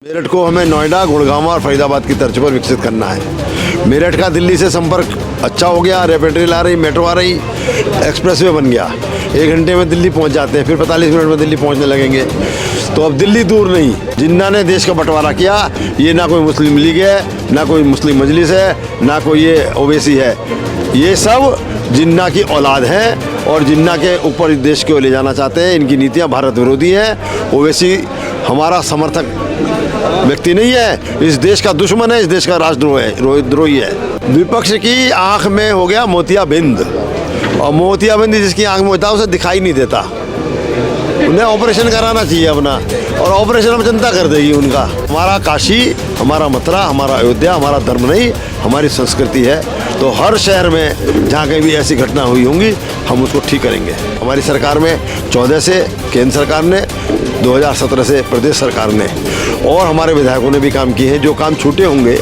मेरठ को हमें नोएडा, गुड़गांव और फरीदाबाद की तर्ज पर विकसित करना है। मेरठ का दिल्ली से संपर्क अच्छा हो गया, रैपिड रेल आ रही, मेट्रो आ रही, एक्सप्रेसवे बन गया, 1 घंटे में दिल्ली पहुंच जाते हैं, फिर 45 मिनट में दिल्ली पहुंचने लगेंगे। तो अब दिल्ली दूर नहीं। जिन्ना ने देश का बंटवारा किया, ये ना कोई मुस्लिम लीग है, ना कोई मुस्लिम मजलिस है, ना कोई ये ओवैसी है, ये सब जिन्ना की औलाद है और जिन्ना के ऊपर देश को ले जाना चाहते हैं। इनकी नीतियाँ भारत विरोधी हैं। ओवैसी हमारा समर्थक व्यक्ति नहीं है, इस देश का दुश्मन है, इस देश का राष्ट्रद्रोही है। विपक्ष की आंख में हो गया मोतियाबिंद, और मोतियाबिंद जिसकी आंख में होता है उसे दिखाई नहीं देता। उन्हें ऑपरेशन कराना चाहिए अपना, और ऑपरेशन अब जनता कर देगी उनका। हमारा काशी, हमारा मथुरा, हमारा अयोध्या हमारा धर्म नहीं, हमारी संस्कृति है। तो हर शहर में जहाँ कहीं भी ऐसी घटना हुई होंगी, हम उसको ठीक करेंगे। हमारी सरकार में 14 से केंद्र सरकार ने, 2017 से प्रदेश सरकार ने, और हमारे विधायकों ने भी काम किए हैं। जो काम छूटे होंगे,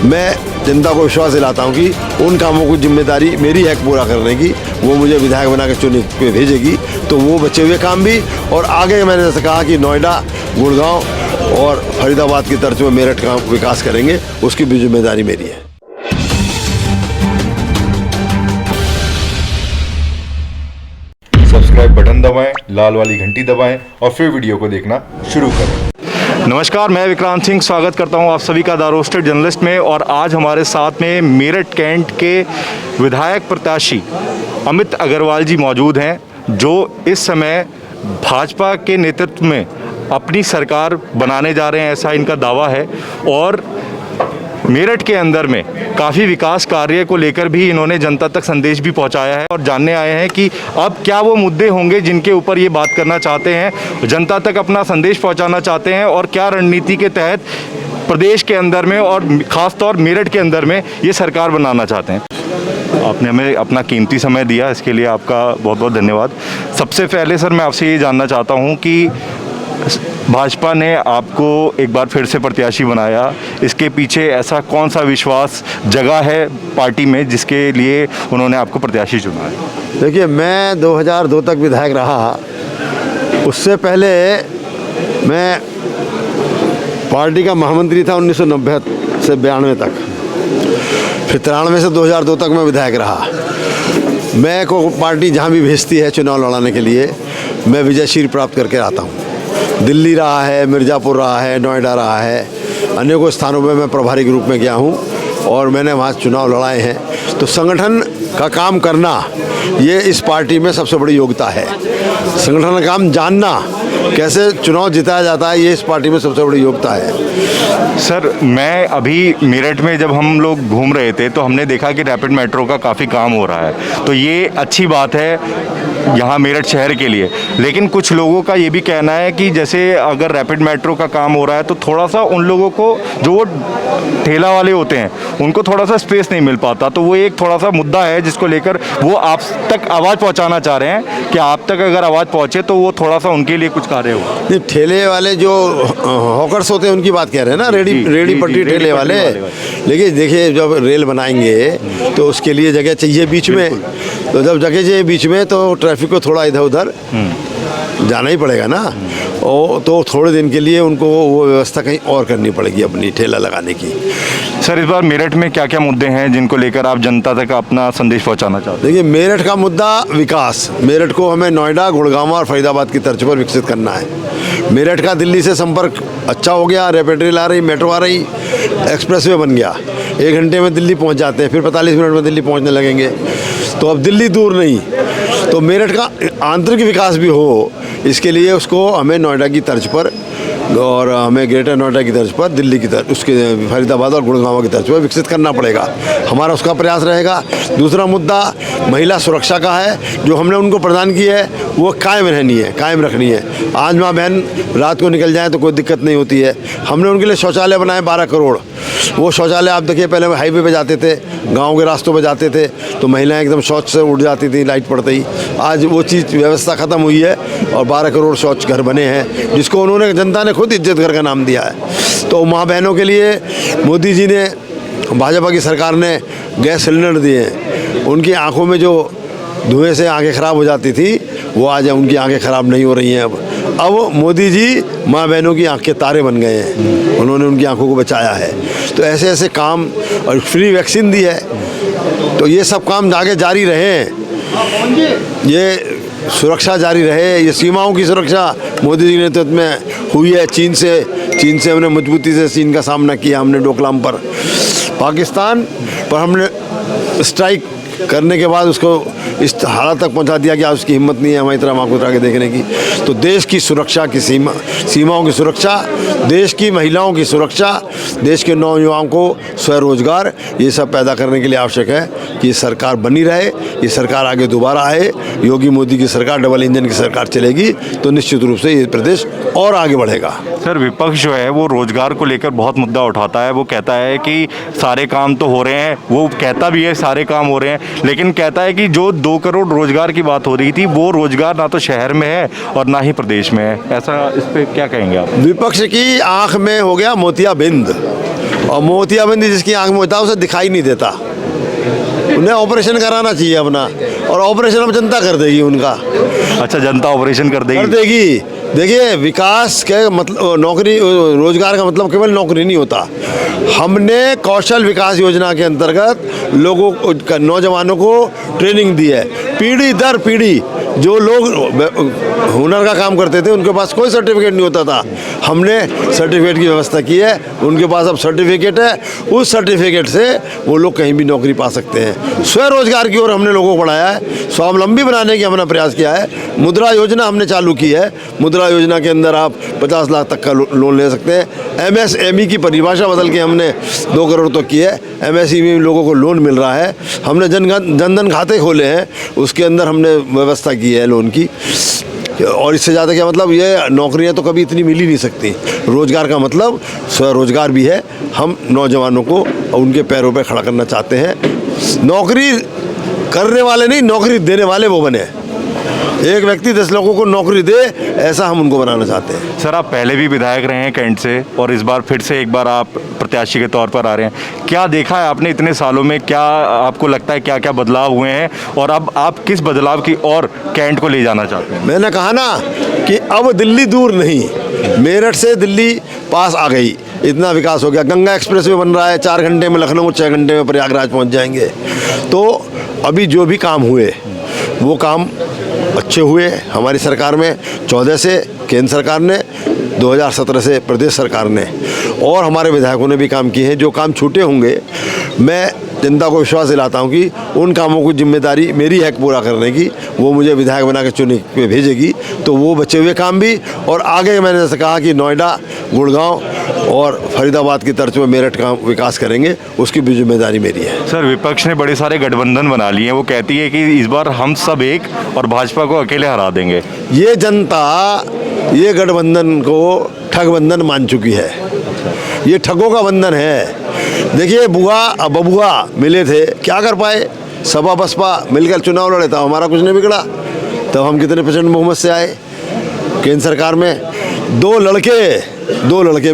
मैं जनता को विश्वास दिलाता हूं कि उन कामों की जिम्मेदारी मेरी है पूरा करने की। वो मुझे विधायक बना के चुन के भेजेगी, तो वो बचे हुए काम भी, और आगे मैंने जैसे कहा कि नोएडा, गुड़गांव और फरीदाबाद की तर्ज में मेरठ का विकास करेंगे, उसकी भी जिम्मेदारी मेरी है। सब्सक्राइब बटन दबाएं, लाल वाली घंटी दबाएं और फिर वीडियो को देखना शुरू करें। नमस्कार, मैं विक्रांत सिंह स्वागत करता हूं आप सभी का द रोस्टेड जर्नलिस्ट में। और आज हमारे साथ में मेरठ कैंट के विधायक प्रत्याशी अमित अग्रवाल जी मौजूद हैं, जो इस समय भाजपा के नेतृत्व में अपनी सरकार बनाने जा रहे हैं, ऐसा इनका दावा है। और मेरठ के अंदर में काफ़ी विकास कार्य को लेकर भी इन्होंने जनता तक संदेश भी पहुंचाया है, और जानने आए हैं कि अब क्या वो मुद्दे होंगे जिनके ऊपर ये बात करना चाहते हैं, जनता तक अपना संदेश पहुंचाना चाहते हैं, और क्या रणनीति के तहत प्रदेश के अंदर में और ख़ासतौर मेरठ के अंदर में ये सरकार बनाना चाहते हैं। आपने हमें अपना कीमती समय दिया, इसके लिए आपका बहुत बहुत धन्यवाद। सबसे पहले सर, मैं आपसे ये जानना चाहता हूँ कि भाजपा ने आपको एक बार फिर से प्रत्याशी बनाया, इसके पीछे ऐसा कौन सा विश्वास जगा है पार्टी में जिसके लिए उन्होंने आपको प्रत्याशी चुना है? देखिए, मैं 2002 तक विधायक रहा। उससे पहले मैं पार्टी का महामंत्री था 1990 से 92 तक। फिर 93 से 2002 तक मैं विधायक रहा। मैं को पार्टी जहाँ भी भेजती है चुनाव लड़ाने के लिए, मैं विजयश्री प्राप्त करके आता हूँ। दिल्ली रहा है, मिर्ज़ापुर रहा है, नोएडा रहा है, अनेकों स्थानों में मैं प्रभारी के रूप में गया हूँ, और मैंने वहाँ चुनाव लड़ाए हैं। तो संगठन का काम करना, ये इस पार्टी में सबसे बड़ी योग्यता है। संगठन का काम जानना, कैसे चुनाव जिताया जाता है, ये इस पार्टी में सबसे बड़ी योग्यता है। सर, मैं अभी मेरठ में जब हम लोग घूम रहे थे तो हमने देखा कि रैपिड मेट्रो का काफ़ी काम हो रहा है, तो ये अच्छी बात है यहाँ मेरठ शहर के लिए। लेकिन कुछ लोगों का ये भी कहना है कि जैसे अगर रैपिड मेट्रो का काम हो रहा है तो थोड़ा सा उन लोगों को, जो वो ठेला वाले होते हैं, उनको थोड़ा सा स्पेस नहीं मिल पाता। तो वो एक थोड़ा सा मुद्दा है जिसको लेकर वो आप तक आवाज़ पहुँचाना चाह रहे हैं कि आप तक अगर आवाज़ पहुँचे तो वो थोड़ा सा उनके लिए कुछ कार्य हो। ये ठेले वाले जो हॉकर्स होते हैं उनकी बात कह रहे हैं ना, रेडी पटरी ठेले वाले। लेकिन देखिए, जब रेल बनाएंगे तो उसके लिए जगह चाहिए बीच में, तो जब जगह चाहिए बीच में तो ट्रैफिक को थोड़ा इधर उधर जाना ही पड़ेगा ना। और तो थोड़े दिन के लिए उनको वो व्यवस्था कहीं और करनी पड़ेगी अपनी ठेला लगाने की। सर, इस बार मेरठ में क्या क्या मुद्दे हैं जिनको लेकर आप जनता तक अपना संदेश पहुंचाना चाहते हैं? देखिए, मेरठ का मुद्दा विकास। मेरठ को हमें नोएडा, गुड़गांव और फरीदाबाद की तर्ज पर विकसित करना है। मेरठ का दिल्ली से संपर्क अच्छा हो गया, रैपिड रेल आ रही, मेट्रो आ रही, एक्सप्रेसवे बन गया, 1 घंटे में दिल्ली पहुंच जाते हैं, फिर 45 मिनट में दिल्ली पहुंचने लगेंगे। तो अब दिल्ली दूर नहीं। तो मेरठ का आंतरिक विकास भी हो, इसके लिए उसको हमें नोएडा की तर्ज पर, और हमें ग्रेटर नोएडा की तर्ज पर, दिल्ली की तर्ज, उसके फरीदाबाद और गुड़गांव की तर्ज पर विकसित करना पड़ेगा। हमारा उसका प्रयास रहेगा। दूसरा मुद्दा महिला सुरक्षा का है, जो हमने उनको प्रदान की है वो कायम रहनी है, कायम रखनी है। आज माँ बहन रात को निकल जाए तो कोई दिक्कत नहीं होती है। हमने उनके लिए शौचालय बनाए 12 करोड़। वो शौचालय आप देखिए, पहले हाईवे पे जाते थे, गांव के रास्तों पे जाते थे, तो महिलाएं एकदम शौच से उठ जाती थी लाइट पड़ते ही। आज वो चीज़ व्यवस्था ख़त्म हुई है, और 12 करोड़ शौच घर बने हैं, जिसको उन्होंने, जनता ने खुद इज्जत घर का नाम दिया है। तो माँ बहनों के लिए मोदी जी ने, भाजपा की सरकार ने गैस सिलेंडर दिए हैं। उनकी आँखों में जो धुएँ से आँखें ख़राब हो जाती थी, वो आज उनकी आँखें ख़राब नहीं हो रही हैं। अब मोदी जी माँ बहनों की आँख के तारे बन गए हैं, उन्होंने उनकी आंखों को बचाया है। तो ऐसे ऐसे काम, और फ्री वैक्सीन दी है, तो ये सब काम आगे जारी रहे, ये सुरक्षा जारी रहे, ये सीमाओं की सुरक्षा मोदी जी के नेतृत्व में हुई है। चीन से हमने मजबूती से चीन का सामना किया, हमने डोकलाम पर, पाकिस्तान पर हमने स्ट्राइक करने के बाद उसको इस हालत तक पहुंचा दिया कि आज उसकी हिम्मत नहीं है हमारी तरह आंख उतरा के देखने की। तो देश की सुरक्षा की सीमाओं की सुरक्षा, देश की महिलाओं की सुरक्षा, देश के नौजवानों को स्वरोजगार, ये सब पैदा करने के लिए आवश्यक है कि ये सरकार बनी रहे, ये सरकार आगे दोबारा आए, योगी मोदी की सरकार, डबल इंजन की सरकार चलेगी तो निश्चित रूप से ये प्रदेश और आगे बढ़ेगा। सर, विपक्ष जो है वो रोजगार को लेकर बहुत मुद्दा उठाता है। वो कहता है कि सारे काम तो हो रहे हैं, वो कहता भी है सारे काम हो रहे हैं, लेकिन कहता है कि जो 2 करोड़ रोजगार की बात हो रही थी वो रोजगार ना तो शहर में है और ना ही प्रदेश में है। ऐसा, इस पे क्या कहेंगे आप? विपक्ष की आंख में हो गया मोतियाबिंद, और मोतियाबिंद जिसकी आंख में होता है उसे दिखाई नहीं देता। उन्हें ऑपरेशन कराना चाहिए अपना, और ऑपरेशन अब जनता कर देगी उनका। अच्छा, जनता ऑपरेशन कर देगी? देखिए, विकास के मतलब नौकरी रोजगार का मतलब केवल नौकरी नहीं होता। हमने कौशल विकास योजना के अंतर्गत लोगों को, नौजवानों को ट्रेनिंग दी है। पीढ़ी दर पीढ़ी जो लोग हुनर का काम करते थे उनके पास कोई सर्टिफिकेट नहीं होता था, हमने सर्टिफिकेट की व्यवस्था की है, उनके पास अब सर्टिफिकेट है, उस सर्टिफिकेट से वो लोग कहीं भी नौकरी पा सकते हैं। स्वरोजगार की ओर हमने लोगों को बढ़ाया है, स्वावलंबी बनाने की हमने प्रयास किया है। मुद्रा योजना हमने चालू की है, मुद्रा योजना के अंदर आप 50 लाख तक का लोन ले सकते हैं। MSME की परिभाषा बदल के हमने 2 करोड़ तक की है, MSME लोगों को लोन मिल रहा है। हमने जनधन खाते खोले हैं, उसके अंदर हमने व्यवस्था की है लोन की। और इससे ज़्यादा क्या मतलब, ये नौकरियां तो कभी इतनी मिल ही नहीं सकती। रोज़गार का मतलब स्वरोजगार भी है। हम नौजवानों को उनके पैरों पे खड़ा करना चाहते हैं। नौकरी करने वाले नहीं, नौकरी देने वाले वो बने। एक व्यक्ति 10 लोगों को नौकरी दे, ऐसा हम उनको बनाना चाहते हैं। सर, आप पहले भी विधायक रहे हैं कैंट से, और इस बार फिर से एक बार आप प्रत्याशी के तौर पर आ रहे हैं। क्या देखा है आपने इतने सालों में? क्या आपको लगता है क्या क्या बदलाव हुए हैं, और अब आप किस बदलाव की और कैंट को ले जाना चाहते हैं? मैंने कहा ना कि अब दिल्ली दूर नहीं, मेरठ से दिल्ली पास आ गई, इतना विकास हो गया। गंगा एक्सप्रेस वे बन रहा है, 4 घंटे में लखनऊ, 6 घंटे में प्रयागराज पहुंच जाएंगे। तो अभी जो भी काम हुए वो काम अच्छे हुए हमारी सरकार में, 14 से केंद्र सरकार ने, 2017 से प्रदेश सरकार ने, और हमारे विधायकों ने भी काम किए हैं। जो काम छूटे होंगे, मैं जनता को विश्वास दिलाता हूं कि उन कामों की जिम्मेदारी मेरी है पूरा करने की। वो मुझे विधायक बना के चुने पे भेजेगी, तो वो बचे हुए काम भी, और आगे मैंने जैसे कहा कि नोएडा, गुड़गांव और फरीदाबाद की तर्ज में मेरठ का विकास करेंगे, उसकी भी जिम्मेदारी मेरी है। सर, विपक्ष ने बड़े सारे गठबंधन बना लिए हैं। वो कहती है कि इस बार हम सब एक और भाजपा को अकेले हरा देंगे। ये जनता ये गठबंधन को ठगबंधन मान चुकी है, ये ठगों का बंधन है। देखिए, बुआ बबुआ मिले थे, क्या कर पाए? सपा बसपा मिलकर चुनाव लड़े, तब हमारा कुछ नहीं बिगड़ा। तब हम कितने % बहुमत से आए केंद्र सरकार में। 2 लड़के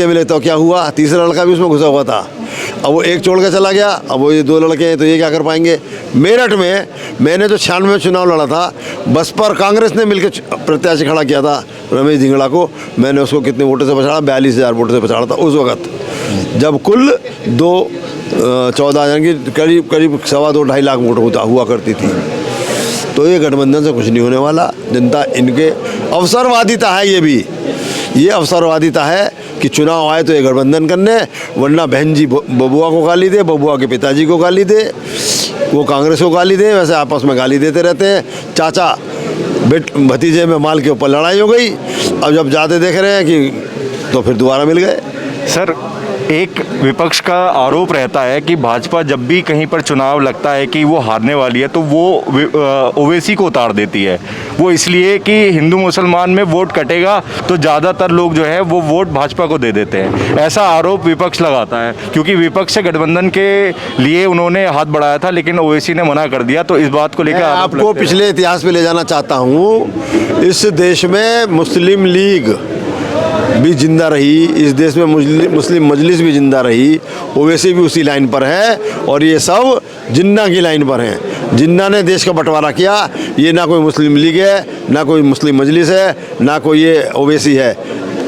मिले तो क्या हुआ? तीसरा लड़का भी उसमें घुसा हुआ था। अब वो एक छोड़ के चला गया, अब वो ये 2 लड़के हैं, तो ये क्या कर पाएंगे? मेरठ में मैंने जो 96 में चुनाव लड़ा था, बसपा और कांग्रेस ने मिलकर प्रत्याशी खड़ा किया था, रमेश धिंगड़ा को। मैंने उसको कितने वोटों से पछाड़ा? 42,000 वोटों से पछाड़ा था उस वक्त, जब कुल 14 की करीब 2.25 लाख वोट हुआ करती थी। तो ये गठबंधन से कुछ नहीं होने वाला। जनता इनके अवसरवादिता है, ये अवसरवादिता है कि चुनाव आए तो ये गठबंधन करने, वरना बहन जी बबुआ को गाली दे, बबुआ के पिताजी को गाली दे, वो कांग्रेस को गाली दे, वैसे आपस में गाली देते रहते हैं। चाचा भतीजे में माल के ऊपर लड़ाई हो गई, अब जब जाते देख रहे हैं कि तो फिर दोबारा मिल गए। सर, एक विपक्ष का आरोप रहता है कि भाजपा जब भी कहीं पर चुनाव लगता है कि वो हारने वाली है तो वो ओवैसी को उतार देती है। वो इसलिए कि हिंदू मुसलमान में वोट कटेगा तो ज़्यादातर लोग जो है वो वोट भाजपा को दे देते हैं। ऐसा आरोप विपक्ष लगाता है, क्योंकि विपक्ष से गठबंधन के लिए उन्होंने हाथ बढ़ाया था, लेकिन ओवैसी ने मना कर दिया। तो इस बात को लेकर आपको पिछले इतिहास में ले जाना चाहता हूँ। इस देश में मुस्लिम लीग भी जिंदा रही, इस देश में मुस्लिम मजलिस भी जिंदा रही, ओवैसी भी उसी लाइन पर है, और ये सब जिन्ना की लाइन पर हैं। जिन्ना ने देश का बंटवारा किया, ये ना कोई मुस्लिम लीग है, ना कोई मुस्लिम मजलिस है, ना कोई ये ओवैसी है,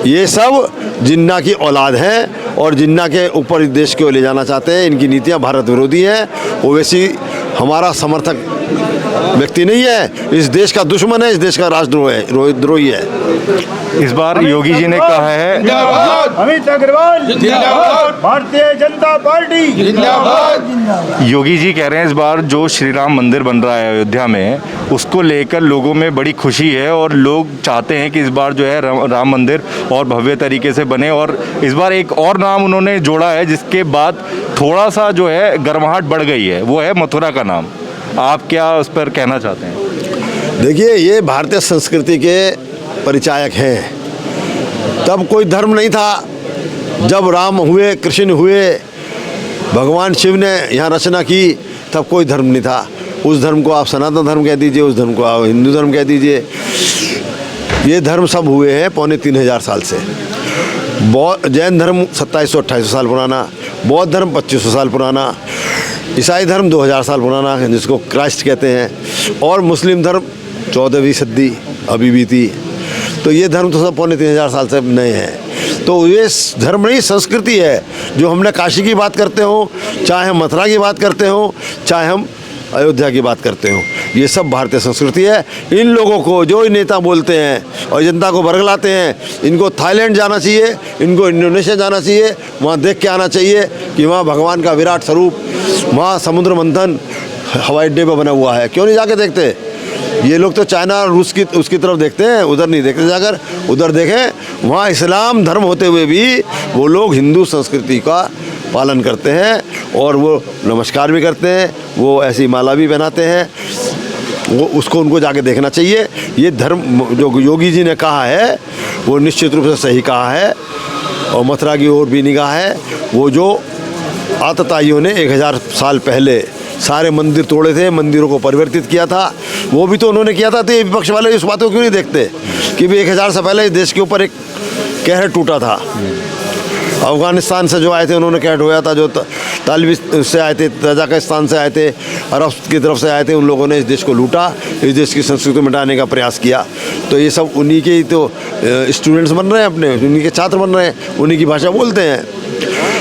ये सब जिन्ना की औलाद हैं और जिन्ना के ऊपर इस देश को ले जाना चाहते हैं। इनकी नीतियां भारत विरोधी हैं। ओवैसी हमारा समर्थक व्यक्ति नहीं है, इस देश का दुश्मन है, इस देश का राष्ट्रद्रोही है। इस बार योगी जी ने कहा है, अमित अग्रवाल जिंदाबाद, भारतीय जनता पार्टी जिंदाबाद। योगी जी कह रहे हैं इस बार जो श्री राम मंदिर बन रहा है अयोध्या में, उसको लेकर लोगों में बड़ी खुशी है और लोग चाहते हैं कि इस बार जो है राम मंदिर और भव्य तरीके से बने। और इस बार एक और नाम उन्होंने जोड़ा है जिसके बाद थोड़ा सा जो है गर्माहट बढ़ गई है, वो है मथुरा का नाम। आप क्या उस पर कहना चाहते हैं? देखिए, ये भारतीय संस्कृति के परिचायक हैं। तब कोई धर्म नहीं था, जब राम हुए, कृष्ण हुए, भगवान शिव ने यहाँ रचना की, तब कोई धर्म नहीं था। उस धर्म को आप सनातन धर्म कह दीजिए, उस धर्म को आप हिंदू धर्म कह दीजिए। ये धर्म सब हुए हैं 2500 साल से। जैन धर्म 2700-2800 साल पुराना, बौद्ध धर्म 2500 साल पुराना, ईसाई धर्म 2000 साल पुराना है जिसको क्राइस्ट कहते हैं, और मुस्लिम धर्म 14वीं सदी अभी भी थी। तो ये धर्म तो सब 2500 साल से नए हैं। तो ये धर्म नहीं, संस्कृति है। जो हमने काशी की बात करते हो, चाहे हम मथुरा की बात करते हो, चाहे हम अयोध्या की बात करते हो, ये सब भारतीय संस्कृति है। इन लोगों को जो नेता बोलते हैं और जनता को बरगलाते हैं, इनको थाईलैंड जाना चाहिए, इनको इंडोनेशिया जाना चाहिए, वहाँ देख के आना चाहिए कि वहाँ भगवान का विराट स्वरूप, वहाँ समुद्र मंथन हवाई अड्डे पर बना हुआ है। क्यों नहीं जाके देखते? ये लोग तो चाइना और रूस की उसकी तरफ देखते हैं, उधर नहीं देखते। जाकर उधर देखें, वहाँ इस्लाम धर्म होते हुए भी वो लोग हिंदू संस्कृति का पालन करते हैं और वो नमस्कार भी करते हैं, वो ऐसी माला भी पहनाते हैं। वो उसको उनको जाके देखना चाहिए। ये धर्म जो योगी जी ने कहा है वो निश्चित रूप से सही कहा है और मथुरा की ओर भी नहीं कहा है। वो जो आतताइयों ने 1000 साल पहले सारे मंदिर तोड़े थे, मंदिरों को परिवर्तित किया था, वो भी तो उन्होंने किया था। तो ये विपक्ष वाले इस बात को क्यों नहीं देखते कि भी 1000 से पहले इस देश के ऊपर एक कहर टूटा था। अफ़गानिस्तान से जो आए थे उन्होंने कहर ढोया था, जो तालिबी से आए थे, तजाकिस्तान से आए थे, अरब की तरफ से आए थे, उन लोगों ने इस देश को लूटा, इस देश की संस्कृति को मिटाने का प्रयास किया। तो ये सब उन्हीं के ही तो स्टूडेंट्स बन रहे हैं, अपने उन्हीं के छात्र बन रहे हैं, उन्हीं की भाषा बोलते हैं।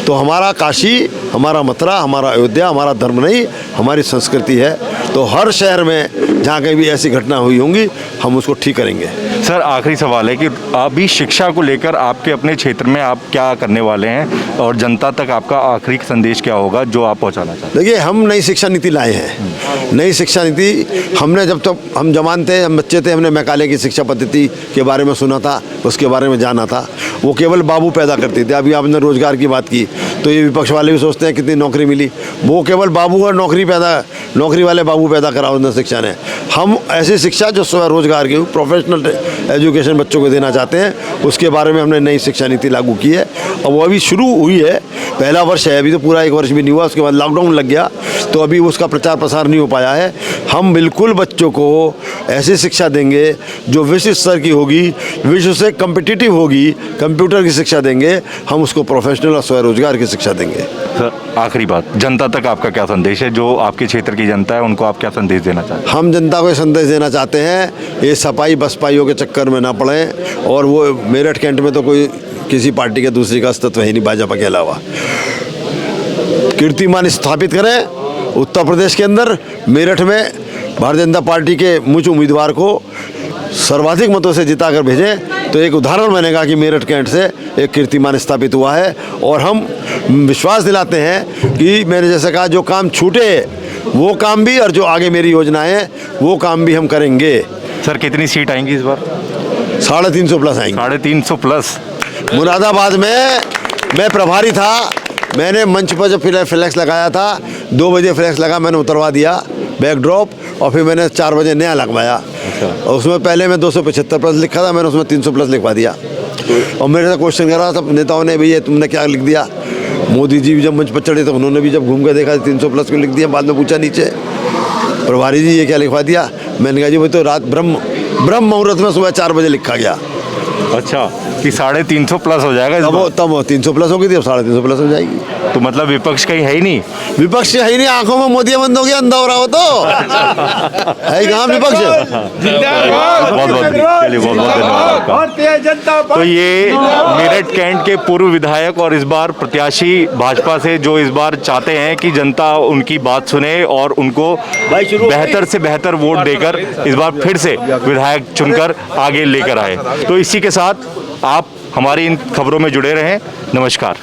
तो हमारा काशी, हमारा मथुरा, हमारा अयोध्या हमारा धर्म नहीं, हमारी संस्कृति है। तो हर शहर में जहाँ कहीं भी ऐसी घटना हुई होंगी, हम उसको ठीक करेंगे। सर, आखिरी सवाल है कि अभी शिक्षा को लेकर आपके अपने क्षेत्र में आप क्या करने वाले हैं और जनता तक आपका आखिरी संदेश क्या होगा जो आप पहुंचाना चाहते हैं? देखिए, हम नई शिक्षा नीति लाए हैं। नई शिक्षा नीति हमने जब तक हम जवान थे, हम बच्चे थे, हमने मैकाले की शिक्षा पद्धति के बारे में सुना था, उसके बारे में जाना था। वो केवल बाबू पैदा करती थी। अभी आपने रोजगार की बात की तो ये विपक्ष वाले भी सोचते हैं कितनी नौकरी मिली। वो केवल बाबू और नौकरी वाले बाबू पैदा करा उन्होंने शिक्षा ने। हम ऐसी शिक्षा जो स्वयं रोजगार की प्रोफेशनल एजुकेशन बच्चों को देना चाहते हैं, उसके बारे में हमने नई शिक्षा नीति लागू की है और वो अभी शुरू हुई है। पहला वर्ष है, अभी तो पूरा 1 वर्ष भी नहीं हुआ। उसके बाद लॉकडाउन लग गया तो अभी उसका प्रचार प्रसार नहीं हो पाया है। हम बिल्कुल बच्चों को ऐसी शिक्षा देंगे जो विश्व स्तर की होगी, विश्व से कम्पिटिटिव होगी। कंप्यूटर की शिक्षा देंगे हम, उसको प्रोफेशनल और स्वरोजगार की शिक्षा देंगे। सर, आखिरी बात, जनता तक आपका क्या संदेश है? जो आपके क्षेत्र की जनता है उनको आप क्या संदेश देना चाहते हैं? हम जनता को ये संदेश देना चाहते हैं, ये सपाई बसपाइयों के चक्कर में ना पड़ें। और वो मेरठ कैंट में तो कोई किसी पार्टी के दूसरी का अस्तित्व ही नहीं, भाजपा के अलावा। कीर्तिमान स्थापित करें उत्तर प्रदेश के अंदर। मेरठ में भारतीय जनता पार्टी के मुझ उम्मीदवार को सर्वाधिक मतों से जिता कर भेजें तो एक उदाहरण बनेगा कि मेरठ कैंट से एक कीर्तिमान स्थापित हुआ है। और हम विश्वास दिलाते हैं कि मैंने जैसे कहा, जो काम छूटे वो काम भी, और जो आगे मेरी योजनाएं हैं वो काम भी हम करेंगे। सर, कितनी सीट आएंगी इस बार? 350 प्लस आएंगे। 350 प्लस। मुरादाबाद में मैं प्रभारी था, मैंने मंच पर जब फ्लैक्स लगाया था, 2 बजे फ्लैक्स लगा, मैंने उतरवा दिया बैकड्रॉप, और फिर मैंने 4 बजे नया लगवाया। और उसमें पहले मैं 275 प्लस लिखा था, मैंने उसमें 300 प्लस लिखवा दिया। और मेरे से क्वेश्चन कर रहा था नेताओं ने, भैया तुमने क्या लिख दिया? मोदी जी भी जब मंच पर चढ़े तो उन्होंने भी जब घूम कर देखा 300 प्लस क्यों लिख दिया। बाद में पूछा नीचे, प्रभारी जी ये क्या लिखवा दिया? मैंने कहा जी वो तो रात ब्रह्म मुहूर्त में सुबह 4 बजे लिखा गया। अच्छा। कि 350 प्लस हो जाएगा इस बार। तब 300 प्लस होगी थी, अब 350 प्लस हो जाएगी। तो मतलब विपक्ष कहीं है ही नहीं। विपक्ष है ही नहीं, आंखों में मोतिया बंद हो गया, अंधा हो रहा हो तो है कहाँ विपक्ष। बहुत बहुत चलिए, बहुत बहुत धन्यवाद आपका। भारतीय जनता तो पार्टी ये मेरठ कैंट के पूर्व विधायक और इस बार प्रत्याशी भाजपा से, जो इस बार चाहते हैं कि जनता उनकी बात सुने और उनको बेहतर से बेहतर वोट देकर इस बार फिर से विधायक चुनकर आगे लेकर आए। तो इसी के साथ आप हमारी इन खबरों में जुड़े रहें। नमस्कार।